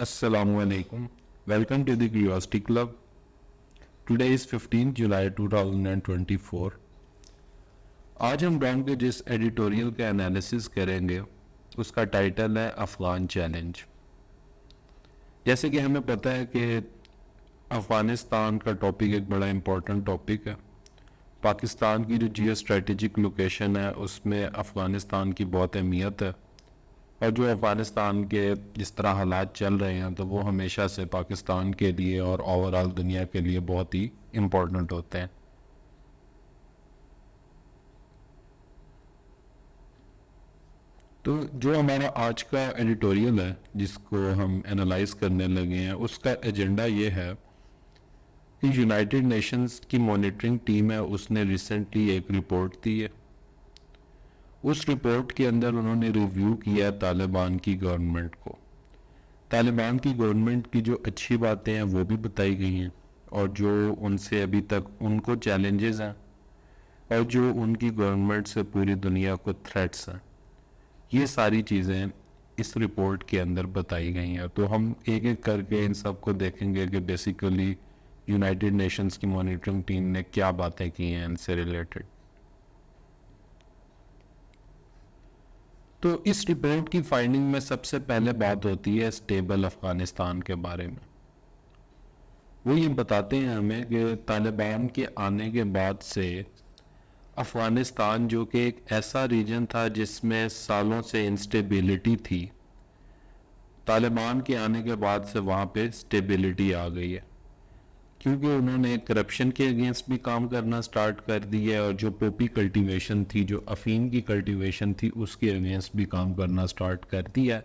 Assalamu alaikum. Welcome to the Curiosity Club. Today is 15 July 2024. आज हम bank के जिस एडिटोरियल का एनालिसिस करेंगे उसका टाइटल है अफ़गान चैलेंज। जैसे कि हमें पता है कि अफ़गानिस्तान का टॉपिक एक बड़ा इम्पोर्टेंट टॉपिक है। पाकिस्तान की जो जियो स्ट्रेटेजिक लोकेशन है उसमें अफ़गानिस्तान की बहुत अहमियत है, और जो अफ़गानिस्तान के जिस तरह हालात चल रहे हैं तो वो हमेशा से पाकिस्तान के लिए और ओवरऑल दुनिया के लिए बहुत ही इम्पोर्टेंट होते हैं। तो जो हमारा आज का एडिटोरियल है जिसको हम एनालाइज करने लगे हैं उसका एजेंडा ये है कि यूनाइटेड नेशंस की मॉनिटरिंग टीम है, उसने रिसेंटली एक रिपोर्ट दी है। उस रिपोर्ट के अंदर उन्होंने रिव्यू किया तालिबान की गवर्नमेंट को। तालिबान की गवर्नमेंट की जो अच्छी बातें हैं वो भी बताई गई हैं, और जो उनसे अभी तक उनको चैलेंजेस हैं और जो उनकी गवर्नमेंट से पूरी दुनिया को थ्रेट्स हैं, ये सारी चीज़ें इस रिपोर्ट के अंदर बताई गई हैं। तो हम एक एक करके इन सब को देखेंगे कि बेसिकली यूनाइटेड नेशंस की मॉनिटरिंग टीम ने क्या बातें की हैं इनसे रिलेटेड। तो इस रिपोर्ट की फाइंडिंग में सबसे पहले बात होती है स्टेबल अफ़गानिस्तान के बारे में। वो ये बताते हैं हमें कि तालिबान के आने के बाद से अफ़गानिस्तान, जो कि एक ऐसा रीजन था जिसमें सालों से इंस्टेबिलिटी थी, तालिबान के आने के बाद से वहाँ पे स्टेबिलिटी आ गई है, क्योंकि उन्होंने करप्शन के अगेंस्ट भी काम करना स्टार्ट कर दिया है, और जो पोपी कल्टीवेशन थी, जो अफीम की कल्टीवेशन थी, उसके अगेंस्ट भी काम करना स्टार्ट कर दिया है,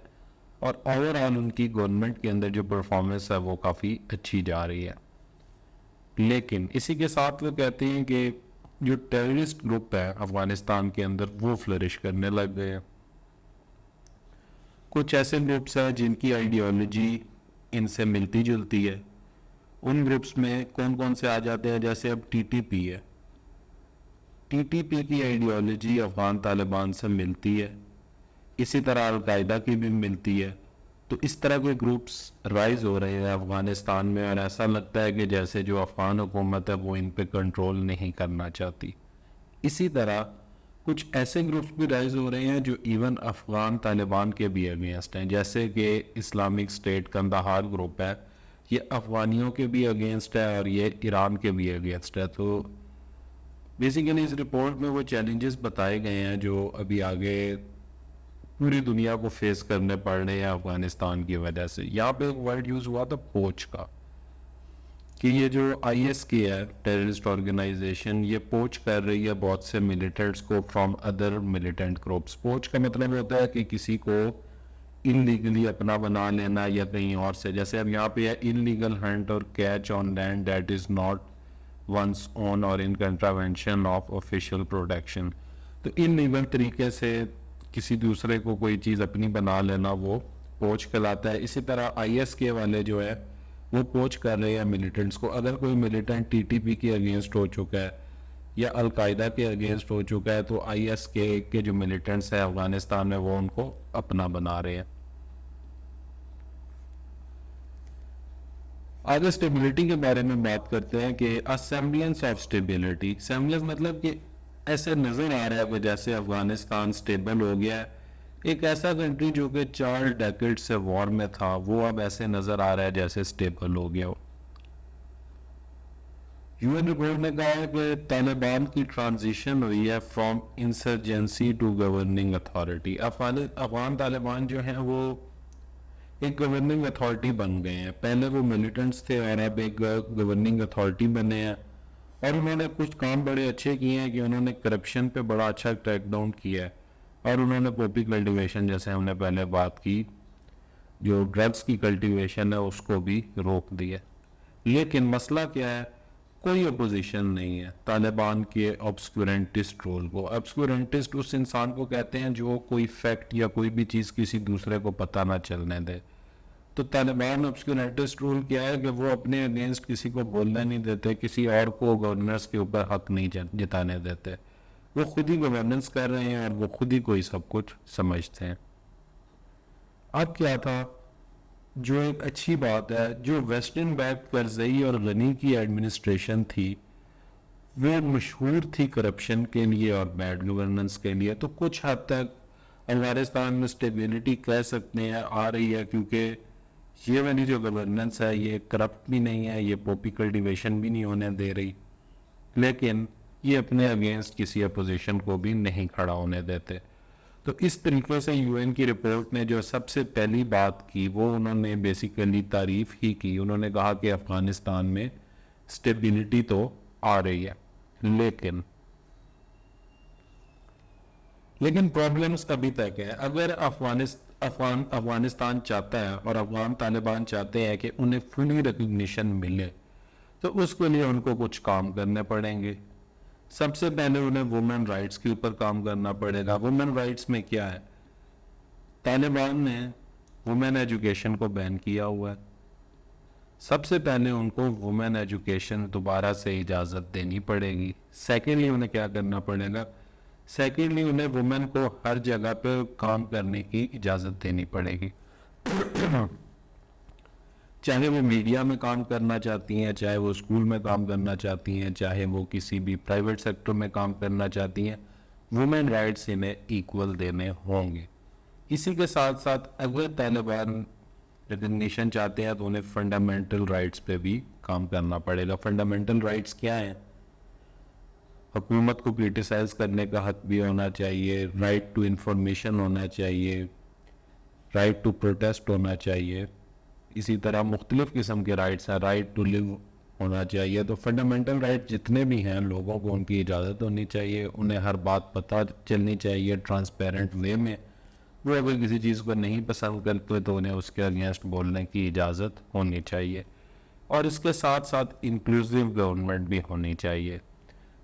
और ओवरऑल उनकी गवर्नमेंट के अंदर जो परफॉर्मेंस है वो काफ़ी अच्छी जा रही है। लेकिन इसी के साथ वो कहते हैं कि जो टेररिस्ट ग्रुप है अफगानिस्तान के अंदर वो फ्लरिश करने लग गए हैं। कुछ ऐसे ग्रुप्स हैं जिनकी आइडियोलॉजी इनसे मिलती जुलती है। उन ग्रुप्स में कौन कौन से आ जाते हैं, जैसे अब टीटीपी है। टीटीपी की आइडियोलॉजी अफगान तालिबान से मिलती है, इसी तरह अलकायदा की भी मिलती है। तो इस तरह के ग्रुप्स राइज हो रहे हैं अफगानिस्तान में, और ऐसा लगता है कि जैसे जो अफगान हुकूमत है वो इन पे कंट्रोल नहीं करना चाहती। इसी तरह कुछ ऐसे ग्रुप्स भी राइज हो रहे हैं जो इवन अफगान तालिबान के भी अगेंस्ट हैं, जैसे कि इस्लामिक स्टेट कंदाहार ग्रुप है। ये अफगानियों के भी अगेंस्ट है और ये ईरान के भी अगेंस्ट है। तो बेसिकली इस रिपोर्ट में वो चैलेंजेस बताए गए हैं जो अभी आगे पूरी दुनिया को फेस करने पड़ रहे हैं अफगानिस्तान की वजह से। यहाँ पे एक वर्ड यूज़ हुआ था पोच का, कि ये जो ISK है टेररिस्ट ऑर्गेनाइजेशन, ये पोच कर रही है बहुत से मिलिटेंट्स को फ्रॉम अदर मिलिटेंट ग्रुप्स। पोच का मतलब होता है कि किसी को इनलीगली अपना बना लेना या कहीं और से। जैसे अब यहाँ पे है illegal hunt or catch on land that is not one's own or in contravention of official protection. तो इनलीगल तरीके से किसी दूसरे को कोई चीज़ अपनी बना लेना वो पोच कहलाता है। इसी तरह ISK वाले जो है वो पोच कर रहे हैं मिलिटेंट्स को। अगर कोई मिलिटेंट TTP के अगेंस्ट हो चुका है या अलकायदा के अगेंस्ट हो चुका है तो ISK के जो मिलिटेंट्स हैं अफगानिस्तान में वो उनको अपना बना रहे हैं। आगे स्टेबिलिटी के बारे में बात करते हैं कि असेंबलेंस ऑफ स्टेबिलिटी। सेम्बलेंस मतलब कि ऐसे नज़र आ रहा है कि जैसे अफगानिस्तान स्टेबल हो गया है। एक ऐसा कंट्री जो कि 4 डेकेड से वॉर में था वो अब ऐसे नज़र आ रहा है जैसे स्टेबल हो गया हो। UN रिपोर्ट ने कहा है कि तालिबान की ट्रांजिशन हुई है from insurgency to governing authority. Afghan Taliban जो हैं वो एक गवर्निंग अथॉरिटी बन गए हैं। पहले वो मिलिटेंट्स थे और अब एक गवर्निंग अथॉरिटी बने हैं, और उन्होंने कुछ काम बड़े अच्छे किए हैं कि उन्होंने करप्शन पे बड़ा अच्छा क्रैक डाउन किया है, और उन्होंने पॉपी कल्टीवेशन, जैसे हमने पहले बात की, जो ड्रग्स की कल्टीवेशन है उसको भी रोक दिया। लेकिन मसला क्या है, कोई अपोजिशन नहीं है तालिबान के ऑब्सक्यूरेंटिस्ट रोल को। ऑब्सक्यूरेंटिस्ट उस इंसान को कहते हैं जो कोई फैक्ट या कोई भी चीज़ किसी दूसरे को पता ना चलने दे। तो तालिबान ऑब्सक्यूरेंटिस्ट रूल क्या है कि वो अपने अगेंस्ट किसी को बोलने नहीं देते, किसी और को गवर्नेंस के ऊपर हक नहीं जताने देते। वो खुद ही गवर्नेंस कर रहे हैं और वो खुद ही कोई सब कुछ समझते हैं। अब क्या था, جو ایک اچھی بات ہے، جو ویسٹرن بیک کرزئی اور غنی کی ایڈمنسٹریشن تھی وہ مشہور تھی کرپشن کے لیے اور بیڈ گورننس کے لیے، تو کچھ حد تک افغانستان میں اسٹیبلٹی کہہ سکتے ہیں آ رہی ہے، کیونکہ یہ والی جو گورننس ہے یہ کرپٹ بھی نہیں ہے، یہ پوپی کلٹیویشن بھی نہیں ہونے دے رہی، لیکن یہ اپنے اگینسٹ کسی اپوزیشن کو بھی نہیں کھڑا ہونے دیتے. تو اس طریقے سے یو این کی رپورٹ نے جو سب سے پہلی بات کی وہ انہوں نے بیسیکلی تعریف ہی کی. انہوں نے کہا کہ افغانستان میں اسٹیبلٹی تو آ رہی ہے، لیکن پرابلمز ابھی تک ہے. اگر افغانستان چاہتا ہے اور افغان طالبان چاہتے ہیں کہ انہیں فلی ریکگنیشن ملے تو اس کے لیے ان کو کچھ کام کرنے پڑیں گے. سب سے پہلے انہیں وومن رائٹس کے اوپر کام کرنا پڑے گا. وومن رائٹس میں کیا ہے؟ طالبان نے وومن ایجوکیشن کو بین کیا ہوا ہے. سب سے پہلے ان کو وومن ایجوکیشن دوبارہ سے اجازت دینی پڑے گی. سیکنڈلی انہیں کیا کرنا پڑے گا؟ سیکنڈلی انہیں وومن کو ہر جگہ پہ کام کرنے کی اجازت دینی پڑے گی، چاہے وہ میڈیا میں کام کرنا چاہتی ہیں، چاہے وہ اسکول میں کام کرنا چاہتی ہیں، چاہے وہ کسی بھی پرائیویٹ سیکٹر میں کام کرنا چاہتی ہیں، وومن رائٹس انہیں ایکول دینے ہوں گے. اسی کے ساتھ ساتھ اگر طالبان ریکگنیشن چاہتے ہیں تو انہیں فنڈامنٹل رائٹس پہ بھی کام کرنا پڑے گا. فنڈامنٹل رائٹس کیا ہیں؟ حکومت کو کرٹیسائز کرنے کا حق بھی ہونا چاہیے، رائٹ ٹو انفارمیشن ہونا چاہیے، رائٹ ٹو پروٹیسٹ ہونا چاہیے، اسی طرح مختلف قسم کے رائٹس ہیں، رائٹ ٹو لیو ہونا چاہیے. تو فنڈامنٹل رائٹ جتنے بھی ہیں لوگوں کو ان کی اجازت ہونی چاہیے، انہیں ہر بات پتہ چلنی چاہیے ٹرانسپیرنٹ وے میں. وہ اگر کسی چیز کو نہیں پسند کرتے تو انہیں اس کے اگینسٹ بولنے کی اجازت ہونی چاہیے. اور اس کے ساتھ ساتھ انکلوسیو گورنمنٹ بھی ہونی چاہیے.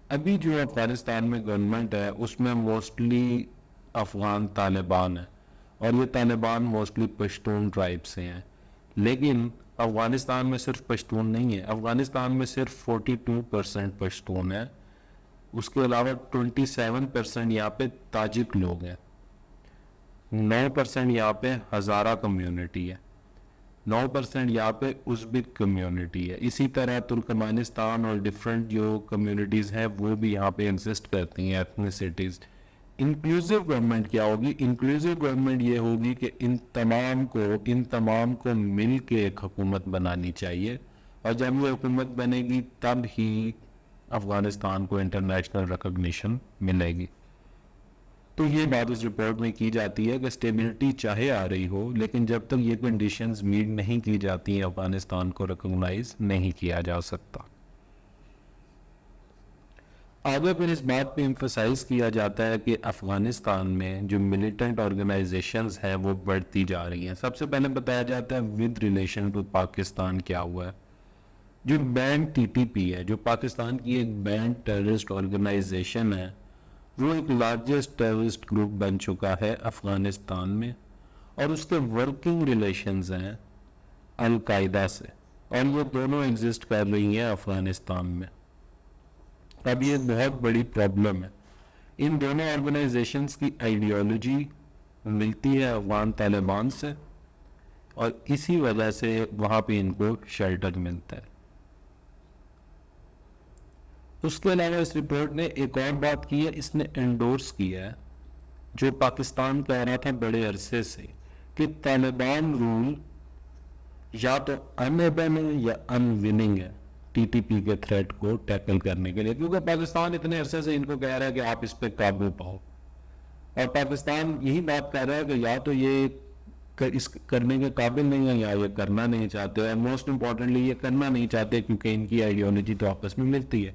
ابھی جو افغانستان میں گورنمنٹ ہے اس میں موسٹلی افغان طالبان ہیں، اور یہ طالبان موسٹلی پشتون ٹرائب سے ہیں. لیکن افغانستان میں صرف پشتون نہیں ہے، افغانستان میں صرف 42% پشتون ہے. اس کے علاوہ 27% یہاں پہ تاجک لوگ ہیں، 9% یہاں پہ ہزارہ کمیونٹی ہے، 9% یہاں پہ ازبک کمیونٹی ہے. اسی طرح ترکمانستان اور ڈفرینٹ جو کمیونٹیز ہیں وہ بھی یہاں پہ ایگزسٹ کرتی ہیں، ایتھنیسٹیز. انکلوسیو گورنمنٹ کیا ہوگی؟ انکلوسیو گورنمنٹ یہ ہوگی کہ ان تمام کو مل کے ایک حکومت بنانی چاہیے، اور جب وہ حکومت بنے گی تب ہی افغانستان کو انٹرنیشنل ریکگنیشن ملے گی. تو یہ بات اس رپورٹ میں کی جاتی ہے کہ اسٹیبلٹی چاہے آ رہی ہو لیکن جب تک یہ کنڈیشنز میٹ نہیں کی جاتی ہیں افغانستان کو ریکگنائز نہیں کیا جا سکتا. آگے پھر اس بات پہ ایمفسائز کیا جاتا ہے کہ افغانستان میں جو ملیٹنٹ آرگنائزیشنز ہیں وہ بڑھتی جا رہی ہیں. سب سے پہلے بتایا جاتا ہے ود ریلیشن ٹو پاکستان کیا ہوا ہے. جو بینڈ ٹی ٹی پی ہے، جو پاکستان کی ایک بینڈ ٹیررسٹ آرگنائزیشن ہے، وہ ایک لارجسٹ ٹیررسٹ گروپ بن چکا ہے افغانستان میں، اور اس کے ورکنگ ریلیشنز ہیں القاعدہ سے، اور یہ دونوں ایگزسٹ کر رہی ہیں افغانستان میں. اب یہ بہت بڑی پرابلم ہے. ان دونوں آرگنائزیشنز کی آئیڈیالوجی ملتی ہے افغان طالبان سے، اور اسی وجہ سے وہاں پہ ان کو شیلٹر ملتا ہے. اس کے علاوہ اس رپورٹ نے ایک اور بات کی ہے، اس نے انڈورس کیا ہے جو پاکستان کہہ رہا تھا بڑے عرصے سے کہ طالبان رول یا تو انیبل ہے یا انوننگ ہے ٹی ٹی پی کے تھریٹ کو ٹیکل کرنے کے لیے، کیونکہ پاکستان اتنے عرصے سے ان کو کہہ رہا ہے کہ آپ اس پہ قابو پاؤ، اور پاکستان یہی بات کہہ رہا ہے کہ یا تو یہ اس کرنے کے قابل نہیں ہے یا یہ کرنا نہیں چاہتے ہیں. موسٹ امپورٹنٹلی یہ کرنا نہیں چاہتے کیونکہ ان کی آئیڈیالوجی تو آپس میں ملتی ہے.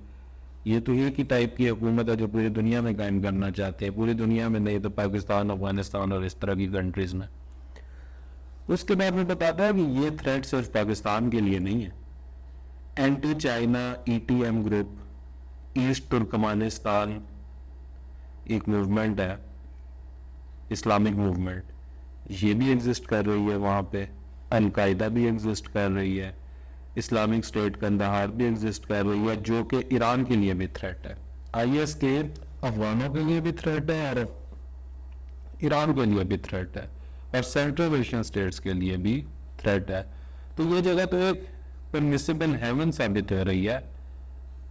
یہ تو ایک ہی ٹائپ کی حکومت ہے جو پوری دنیا میں قائم کرنا چاہتے ہیں، پوری دنیا میں نہیں تو پاکستان، افغانستان اور اس طرح کی کنٹریز میں. اس کے بعد میں بتاتا ہے کہ یہ تھریٹ صرف پاکستان کے لیے نہیں ہے. Anti China E T M group, East Turkmenistan ایک موومنٹ ہے، اسلامک موومنٹ، یہ بھی ایگزسٹ کر رہی ہے وہاں پہ. القاعدہ بھی ایگزسٹ کر رہی ہے، اسلامک اسٹیٹ کندہار بھی ایگزسٹ کر رہی ہے، جو کہ ایران کے لیے بھی تھریٹ ہے. آئی ایس کے افغانوں کے لیے بھی تھریٹ ہے اور ایران کے لیے بھی تھریٹ ہے، اور سینٹرل ایشین اسٹیٹس کے لیے بھی थ्रेट है। तो ये जगह तो एक परमिसिबल हेवन साबित हो रही है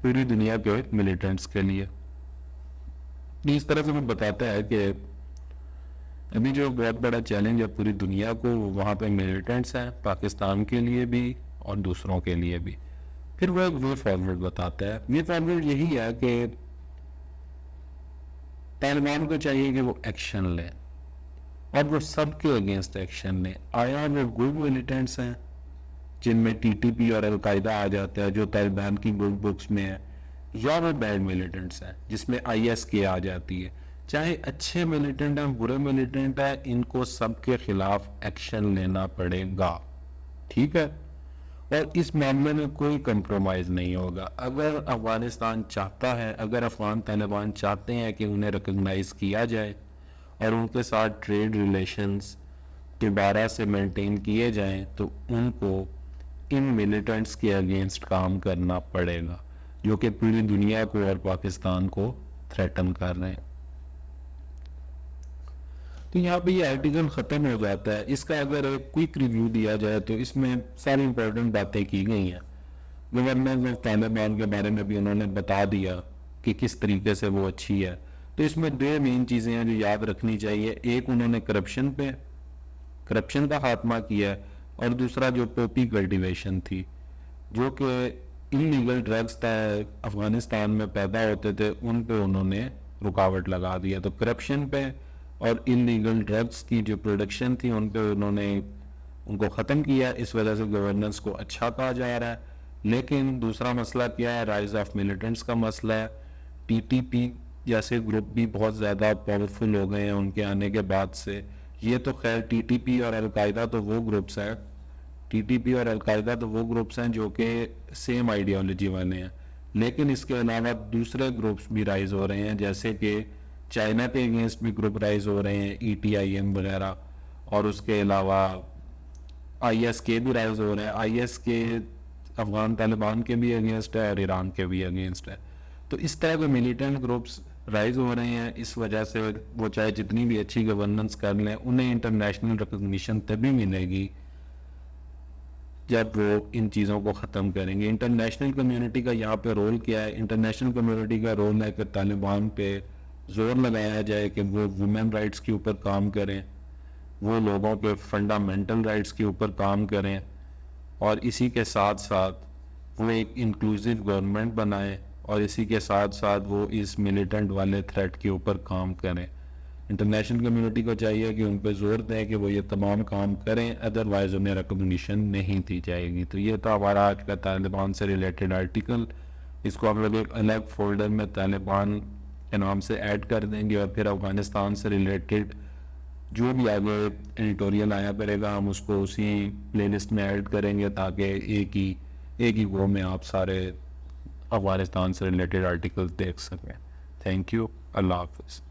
पूरी दुनिया के मिलिटेंट्स के लिए। इस तरह से वो बताता है कि अभी जो बहुत बड़ा चैलेंज है पूरी दुनिया को, वहाँ पे मिलिटेंट्स हैं, पाकिस्तान के लिए भी और दूसरों के लिए भी। फिर वो वे फॉरवर्ड बताता है। वे फॉरवर्ड यही है कि तालिबान को चाहिए कि वो एक्शन ले और वो सबके अगेंस्ट एक्शन ले। आया वो गुड मिलिटेंट्स हैं जिनमें टीटीपी और अलकायदा आ जाता है जो तालिबान की गुड बुक्स में है, या वो बैड मिलिटेंट्स हैं जिसमें ISK आ जाती है। चाहे अच्छे मिलिटेंट हैं बुरे मिलिटेंट हैं, इनको सबके खिलाफ एक्शन लेना पड़ेगा, ठीक है। और इस मामले में कोई कंप्रोमाइज नहीं होगा। अगर अफगानिस्तान चाहता है, अगर अफगान तालिबान चाहते हैं कि उन्हें रिकग्नाइज किया जाए और उनके साथ ट्रेड रिलेशंस दोबारा से मेंटेन किए जाएं, तो उनको इन मिलिटेंट्स के अगेंस्ट काम करना पड़ेगा जो कि पूरी दुनिया को और पाकिस्तान को थ्रेटन कर रहे हैं। तो यहाँ पे ये आर्टिकल ख़त्म हो जाता है। इसका अगर क्विक रिव्यू दिया जाए तो इसमें सारी इंपॉर्टेंट बातें की गई हैं। गवर्नमेंट ऑफ तालिबान के बारे में भी उन्होंने बता दिया कि किस तरीके से वो अच्छी है। तो इसमें दो मेन चीज़ें हैं जो याद रखनी चाहिए। एक, उन्होंने करप्शन का खात्मा किया है, और दूसरा जो पॉपी कल्टिवेशन थी, जो कि इलीगल ड्रग्स अफगानिस्तान में पैदा होते थे, उन पे उन्होंने रुकावट लगा दिया। तो करप्शन पे और इलीगल ड्रग्स की जो प्रोडक्शन थी उन पे उन्होंने उनको ख़त्म किया। इस वजह से गवर्नेंस को अच्छा कहा जा रहा है। लेकिन दूसरा मसला क्या है? राइज ऑफ मिलिटेंट्स का मसला है। TTP जैसे ग्रुप भी बहुत ज़्यादा पावरफुल हो गए हैं उनके आने के बाद से। ये तो खैर TTP और अलकायदा तो वो ग्रुप्स हैं, TTP और अलकायदा तो वो ग्रुप्स हैं जो कि सेम आइडियोलॉजी वाले हैं। लेकिन इसके अलावा दूसरे ग्रुप्स भी राइज हो रहे हैं, जैसे कि चाइना के अगेंस्ट भी ग्रुप राइज हो रहे हैं, ETIM वगैरह, और उसके अलावा ISK भी राइज हो रहे हैं। ISK अफगान तालिबान के भी अगेंस्ट है और ईरान के भी अगेंस्ट है। तो इस तरह के मिलिटेंट ग्रुप्स राइज हो रहे हैं। इस वजह से वो चाहे जितनी भी अच्छी गवर्नेंस कर लें, उन्हें इंटरनेशनल रिकग्निशन तभी मिलेगी जब वो इन चीज़ों को ख़त्म करेंगे। इंटरनेशनल कम्युनिटी का यहाँ पे रोल क्या है? इंटरनेशनल कम्युनिटी का रोल है कि तालिबान पे जोर लगाया जाए कि वो वुमेन राइट्स के ऊपर काम करें, वो लोगों के फंडामेंटल राइट्स के ऊपर काम करें, और इसी के साथ साथ वो एक इंक्लूसिव गवर्नमेंट बनाए, और इसी के साथ साथ वो इस मिलिटेंट वाले थ्रेट के ऊपर काम करें। इंटरनेशनल कम्युनिटी को चाहिए कि उन पर जोर दें कि वो ये तमाम काम करें, अदरवाइज उन्हें रिकग्निशन नहीं दी जाएगी। तो ये था हमारा आज का तालिबान से रिलेटेड आर्टिकल। इसको हम लोग एक अलग फोल्डर में तालिबान के नाम से ऐड कर देंगे, और फिर अफगानिस्तान से रिलेटेड जो भी आगे एडिटोरियल आया करेगा हम उसको उसी प्लेलिस्ट में ऐड करेंगे, ताकि एक ही वो में आप सारे अफगानिस्तान से रिलेटेड आर्टिकल देख सकें। Thank you. अल्लाह हाफ़िज़।